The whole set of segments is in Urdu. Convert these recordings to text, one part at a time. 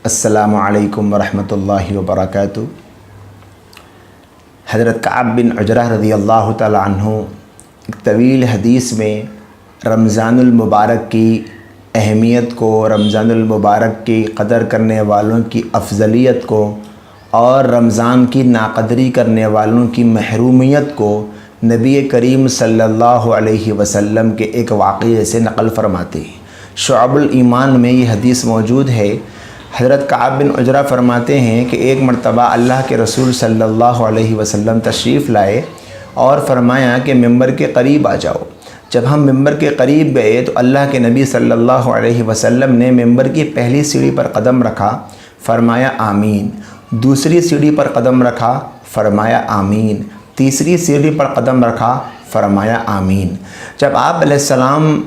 السلام علیکم ورحمۃ اللہ وبرکاتہ۔ حضرت کعب بن عجرہ رضی اللہ تعالی عنہ ایک طویل حدیث میں رمضان المبارک کی اہمیت کو، رمضان المبارک کی قدر کرنے والوں کی افضلیت کو اور رمضان کی ناقدری کرنے والوں کی محرومیت کو نبی کریم صلی اللہ علیہ وسلم کے ایک واقعے سے نقل فرماتے ہیں۔ شعب الایمان میں یہ حدیث موجود ہے۔ حضرت کعب بن عجرہ فرماتے ہیں کہ ایک مرتبہ اللہ کے رسول صلی اللہ علیہ وسلم تشریف لائے اور فرمایا کہ ممبر کے قریب آ جاؤ۔ جب ہم ممبر کے قریب گئے تو اللہ کے نبی صلی اللہ علیہ وسلم نے ممبر کی پہلی سیڑھی پر قدم رکھا، فرمایا آمین۔ دوسری سیڑھی پر قدم رکھا، فرمایا آمین۔ تیسری سیڑھی پر قدم رکھا، فرمایا آمین۔ جب آپ علیہ السلام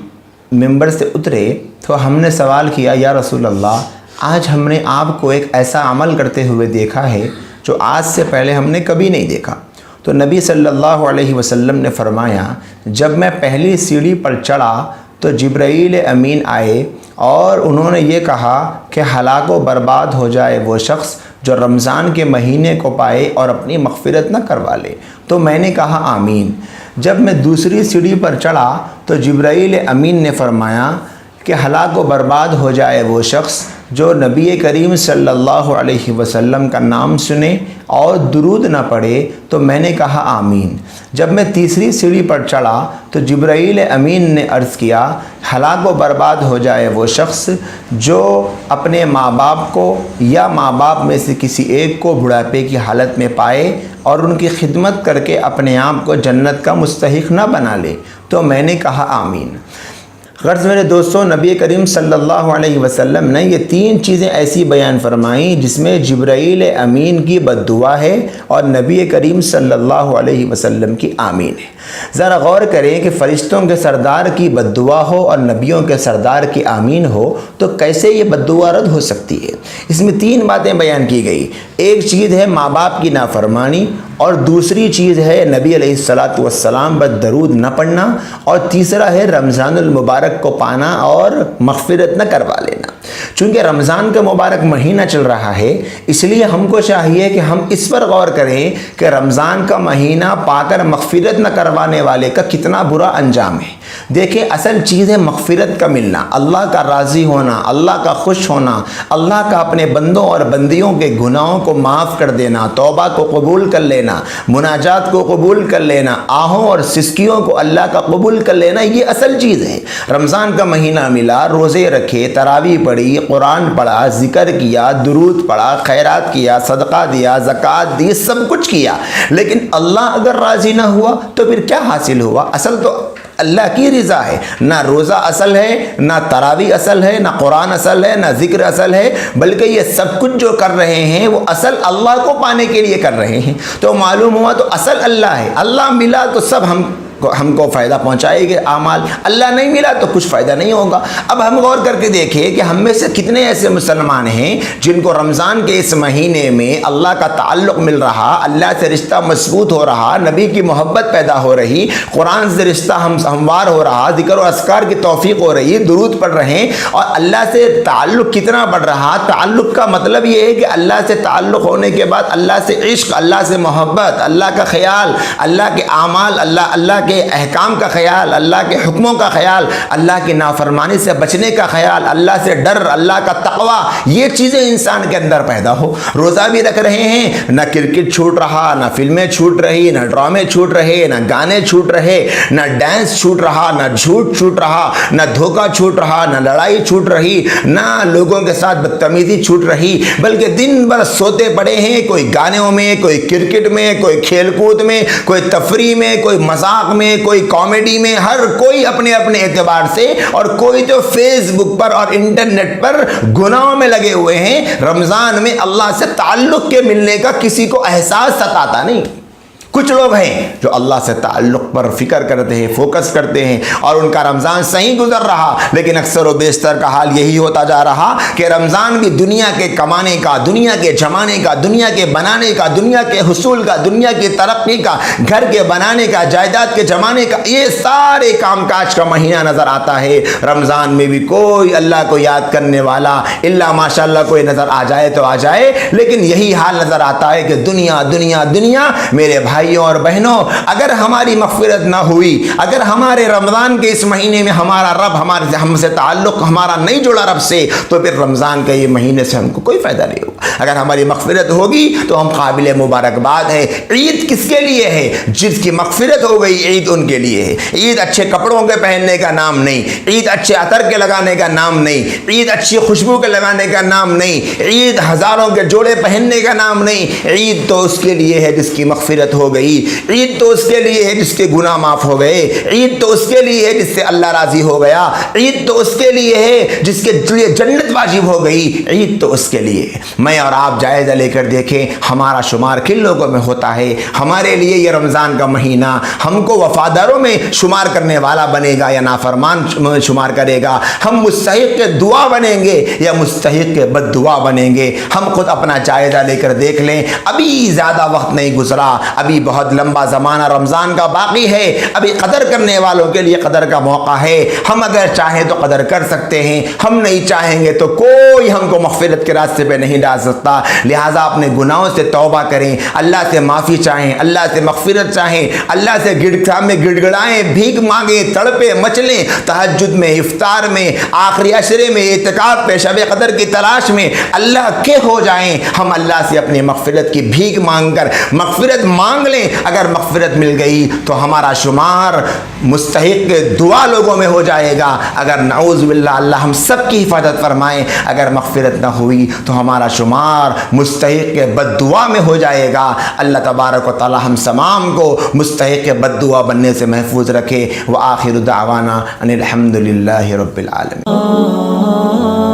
ممبر سے اترے تو ہم نے سوال کیا، یا رسول اللہ، آج ہم نے آپ کو ایک ایسا عمل کرتے ہوئے دیکھا ہے جو آج سے پہلے ہم نے کبھی نہیں دیکھا۔ تو نبی صلی اللہ علیہ وسلم نے فرمایا، جب میں پہلی سیڑھی پر چڑھا تو جبرائیل امین آئے اور انہوں نے یہ کہا کہ ہلاک و برباد ہو جائے وہ شخص جو رمضان کے مہینے کو پائے اور اپنی مغفرت نہ کروا لے۔ تو میں نے کہا آمین۔ جب میں دوسری سیڑھی پر چڑھا تو جبرائیل امین نے فرمایا کہ ہلاک و برباد ہو جائے وہ شخص جو نبی کریم صلی اللہ علیہ وسلم کا نام سنے اور درود نہ پڑھے۔ تو میں نے کہا آمین۔ جب میں تیسری سیڑھی پر چڑھا تو جبرائیل امین نے عرض کیا، ہلاک و برباد ہو جائے وہ شخص جو اپنے ماں باپ کو یا ماں باپ میں سے کسی ایک کو بڑھاپے کی حالت میں پائے اور ان کی خدمت کر کے اپنے آپ کو جنت کا مستحق نہ بنا لے۔ تو میں نے کہا آمین۔ غرض میرے دوستوں، نبی کریم صلی اللہ علیہ وسلم نے یہ تین چیزیں ایسی بیان فرمائیں جس میں جبرائیل امین کی بد دعا ہے اور نبی کریم صلی اللہ علیہ وسلم کی آمین ہے۔ ذرا غور کریں کہ فرشتوں کے سردار کی بد دعا ہو اور نبیوں کے سردار کی آمین ہو تو کیسے یہ بد دعا رد ہو سکتی ہے؟ اس میں تین باتیں بیان کی گئی۔ ایک چیز ہے ماں باپ کی نافرمانی، اور دوسری چیز ہے نبی علیہ الصلاۃ والسلام پر درود نہ پڑھنا، اور تیسرا ہے رمضان المبارک کو پانا اور مغفرت نہ کروا لینا۔ چونکہ رمضان کا مبارک مہینہ چل رہا ہے، اس لیے ہم کو چاہیے کہ ہم اس پر غور کریں کہ رمضان کا مہینہ پا کر مغفرت نہ کروانے والے کا کتنا برا انجام ہے۔ دیکھیں، اصل چیز ہے مغفرت کا ملنا، اللہ کا راضی ہونا، اللہ کا خوش ہونا، اللہ کا اپنے بندوں اور بندیوں کے گناہوں کو معاف کر دینا، توبہ کو قبول کر لینا، مناجات کو قبول کر لینا، آہوں اور سسکیوں کو اللہ کا قبول کر لینا، یہ اصل چیز ہے۔ رمضان کا مہینہ ملا، روزے رکھے، تراویح پڑھی، قرآن پڑھا، ذکر کیا، درود پڑھا، خیرات کیا، صدقہ دیا، زکوٰۃ دی، سب کچھ کیا، لیکن اللہ اگر راضی نہ ہوا تو پھر کیا حاصل ہوا؟ اصل تو اللہ کی رضا ہے۔ نہ روزہ اصل ہے، نہ تراویح اصل ہے، نہ قرآن اصل ہے، نہ ذکر اصل ہے، بلکہ یہ سب کچھ جو کر رہے ہیں وہ اصل اللہ کو پانے کے لیے کر رہے ہیں۔ تو معلوم ہوا تو اصل اللہ ہے۔ اللہ ملا تو سب ہم کو فائدہ پہنچائے گے اعمال، اللہ نہیں ملا تو کچھ فائدہ نہیں ہوگا۔ اب ہم غور کر کے دیکھیں کہ ہم میں سے کتنے ایسے مسلمان ہیں جن کو رمضان کے اس مہینے میں اللہ کا تعلق مل رہا، اللہ سے رشتہ مضبوط ہو رہا، نبی کی محبت پیدا ہو رہی، قرآن سے رشتہ ہموار ہو رہا، ذکر و اذکار کی توفیق ہو رہی، درود پڑھ رہے ہیں، اور اللہ سے تعلق کتنا بڑھ رہا۔ تعلق کا مطلب یہ ہے کہ اللہ سے تعلق ہونے کے بعد اللہ سے عشق، اللہ سے محبت، اللہ کا خیال، اللہ کے اعمال، اللہ کے احکام کا خیال، اللہ کے حکموں کا خیال، اللہ کی نافرمانی سے بچنے کا خیال، اللہ سے ڈر، اللہ کا تقوی، یہ چیزیں انسان کے اندر پیدا ہو۔ روزہ بھی رکھ رہے ہیں، نہ کرکٹ چھوٹ رہا، نہ فلمیں چھوٹ رہی، نہ ڈرامے چھوٹ رہے، نہ گانے چھوٹ رہے، نہ ڈانس چھوٹ رہا، نہ جھوٹ چھوٹ رہا، نہ دھوکہ چھوٹ رہا، نہ لڑائی چھوٹ رہی، نہ لوگوں کے ساتھ بدتمیزی چھوٹ رہی، بلکہ دن بھر سوتے پڑے ہیں، کوئی گانوں میں، کوئی کرکٹ میں، کوئی کھیل کود میں، کوئی تفریح میں، کوئی مذاق میں، کوئی کامیڈی میں، ہر کوئی اپنے اپنے اعتبار سے، اور کوئی تو فیس بک پر اور انٹرنیٹ پر گناہوں میں لگے ہوئے ہیں۔ رمضان میں اللہ سے تعلق کے ملنے کا کسی کو احساس ستاتا نہیں، کچھ لوگ ہیں جو اللہ سے تعلق پر فکر کرتے ہیں، فوکس کرتے ہیں، اور ان کا رمضان صحیح گزر رہا، لیکن اکثر و بیشتر کا حال یہی ہوتا جا رہا کہ رمضان بھی دنیا کے کمانے کا، دنیا کے جمانے کا، دنیا کے بنانے کا، دنیا کے حصول کا، دنیا کی ترقی کا، گھر کے بنانے کا، جائیداد کے جمانے کا، یہ سارے کام کاج کا مہینہ نظر آتا ہے۔ رمضان میں بھی کوئی اللہ کو یاد کرنے والا الا ماشاءاللہ کوئی نظر آ جائے تو آ جائے، لیکن یہی حال نظر آتا ہے کہ دنیا دنیا دنیا۔ میرے بھائیوں اور بہنوں، اگر ہماری مغفرت نہ ہوئی، اگر ہمارے رمضان کے اس مہینے میں ہمارا رب ہم سے تعلق ہمارا نہیں جڑا رب سے، تو پھر رمضان کے یہ مہینے سے ہم کو کوئی فائدہ نہیں ہوگا۔ اگر ہماری مغفرت ہوگی تو ہم قابل مبارکباد ہے۔ عید کس کے لیے ہے؟ جس کی مغفرت ہو گئی عید ان کے لیے ہے۔ عید اچھے کپڑوں کے پہننے کا نام نہیں، عید اچھے عطر کے لگانے کا نام نہیں، عید اچھی خوشبو کے لگانے کا نام نہیں، عید ہزاروں کے جوڑے پہننے کا نام نہیں۔ عید تو اس کے لیے ہے جس کی مغفرت ہو گئی، عید تو اس کے لیے ہے جس کے گناہ معاف ہو گئے، عید تو اس کے لیے ہے جس سے اللہ راضی ہو گیا، عید تو اس کے لیے ہے جس کے لیے جنت واجب ہو گئی، عید تو اس کے لیے ہے۔ میں اور آپ جائزہ لے کر دیکھیں ہمارا شمار کن لوگوں میں ہوتا ہے۔ ہمارے لیے یہ رمضان کا مہینہ ہم کو وفاداروں میں شمار کرنے والا بنے گا یا نافرمان شمار کرے گا؟ ہم مستحق کے دعا بنیں گے یا مستحق کے بد دعا بنیں گے؟ ہم خود اپنا جائزہ لے کر دیکھ لیں۔ ابھی زیادہ وقت نہیں گزرا، ابھی بہت لمبا زمانہ رمضان کا باقی ہے، ابھی قدر کرنے والوں کے لیے قدر کا موقع ہے۔ ہم اگر چاہیں تو قدر کر سکتے ہیں، ہم نہیں چاہیں گے تو کوئی ہم کو مغفرت کے راستے پہ نہیں ڈال سکتا۔ لہٰذا اپنے گناہوں سے توبہ کریں، اللہ سے معافی چاہیں، اللہ سے مغفرت چاہیں، اللہ سے سامنے گڑ گڑائیں، بھیک مانگیں، تڑپیں مچلیں، تہجد میں، افطار میں، آخری عشرے میں، اعتکاف پہ، شب قدر کی تلاش میں اللہ کے ہو جائیں۔ ہم اللہ سے اپنی مغفرت کی بھیک مانگ کر مغفرت مانگ لیں۔ اگر مغفرت مل گئی تو ہمارا شمار مستحق دعا لوگوں میں ہو جائے گا۔ اگر نعوذ باللہ اللہ ہم سب کی حفاظت فرمائیں، اگر مغفرت نہ ہوئی تو ہمارا شمار مستحق بد دعا میں ہو جائے گا۔ اللہ تبارک و تعالی ہم تمام کو مستحق بد دعا بننے سے محفوظ رکھے۔ وآخر دعوانا ان الحمد للہ رب العالمین۔